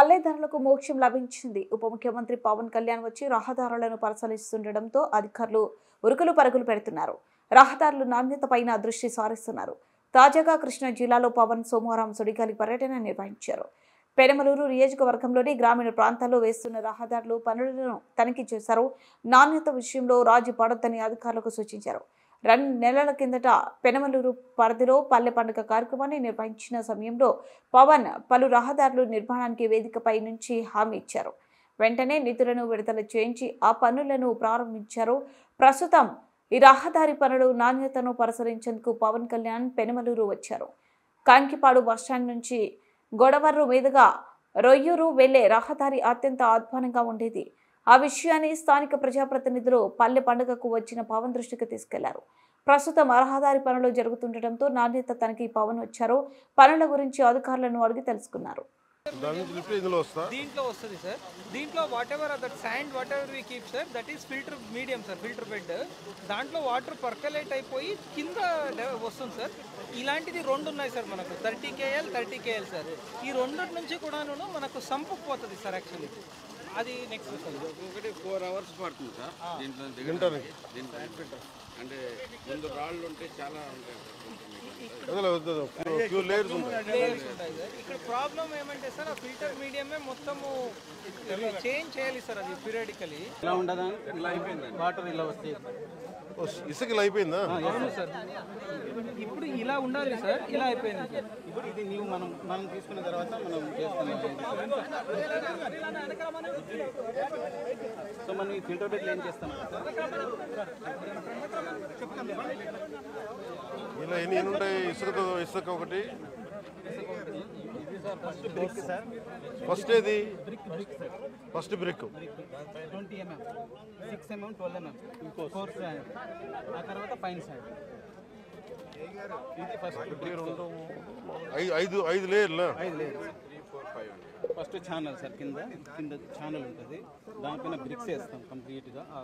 పల్లెదారులకు మోక్షం లభించింది. ఉప ముఖ్యమంత్రి పవన్ కళ్యాణ్ వచ్చి రహదారులను పరిశీలిస్తుండటంతో అధికారులు ఉరుకులు పరుగులు పెడుతున్నారు. రహదారుల నాణ్యతపైన దృష్టి సారిస్తున్నారు. తాజాగా కృష్ణా జిల్లాలో పవన్ సోమవారం సుడిగాలి పర్యటన నిర్వహించారు. పెనమలూరు నియోజకవర్గంలోని గ్రామీణ ప్రాంతాల్లో వేస్తున్న రహదారులు పనులను తనిఖీ చేశారు. నాణ్యత విషయంలో రాజీ పడొద్దని అధికారులకు సూచించారు. 2 నెలల కిందట పెనమలూరు పరిధిలో పల్లె పండుగ కార్యక్రమాన్ని నిర్వహించిన సమయంలో పవన్ పలు రహదారుల నిర్మాణానికి వేదికపై నుంచి హామీ ఇచ్చారు. వెంటనే నిధులను విడుదల చేయించి ఆ పనులను ప్రారంభించారు. ప్రస్తుతం ఈ రహదారి పనుల నాణ్యతను పరిశీలించేందుకు పవన్ కళ్యాణ్ పెనమలూరు వచ్చారు. కాంకిపాడు బస్టాండ్ నుంచి గొడవర్రు మీదుగా రొయ్యూరు వెళ్లే రహదారి అత్యంత అధ్వానంగా ఉండేది. ఆ విషయాన్ని స్థానిక ప్రజాప్రతినిధులు పల్లె పండుగకు వచ్చిన పవన్ దృష్టికి తీసుకెళ్లారు. ప్రస్తుతం రహదారి పనులు జరుగుతుండటంతో నాణ్యత తనకి పవన్ వచ్చారు. పనుల గురించి అధికారులను అడిగి తెలుసుకున్నారు. దీంట్లో వస్తుంది సార్. దీంట్లో whatever that sand whatever we keep sir, that is filter medium sir, filter bed. దాంట్లో వాటర్ పర్కలేట్ అయిపోయి కింద వస్తుంది సార్. ఇలాంటిది 2 ఉన్నాయి సార్ మనకు, 30 KL 30 KL సార్. ఈ 2 నుంచి కూడాను మనకు సంపుకు పోతుంది సార్. యాక్చువల్లీ అది నెక్స్ట్ ఒకటి 4 hours పడుతుంది సార్ దీంట్లో అంటే ముందు రాళ్ళు ఉంటే చాలా ఉంటాయి. ఇక్కడ ప్రాబ్లం ఏమంటే సార్, ఆ ఫిల్టర్ మీడియమే మొత్తము చేంజ్ చేయాలి సార్. అది పీరియాడికలీ ఇలా ఉండదా, ఇలా అయిపోయింది వాటర్ ఇలా వస్తాయి. ఇసుక ఇలా అయిపోయిందా? అవును సార్, ఇప్పుడు ఇలా ఉండాలి సార్, ఇలా అయిపోయింది సార్. ఇప్పుడు ఇది నీవు మనం తీసుకున్న తర్వాత మనం చేస్తున్నాం. సో మనం ఈ ఫిల్టర్ బెడ్లు ఏం చేస్తాం? ఇలా ఎన్ని ఉంటాయి? ఇసుక ఒకటి బ్రిక్ సార్. ఫస్ట్ ఏది? First brick 20 mm, 6 mm, 12 mm, 4 side, ఆ తర్వాత పైన సైడ్. ఇది ఫస్ట్ ఐదు లేయర్లా? 5 లేయర్స్. ఫస్ట్ ఛానల్ సార్, కింద ఛానల్ ఉంటుంది. దానిపైన బ్రిక్స్ వేస్తాం కంప్లీట్గా. ఆ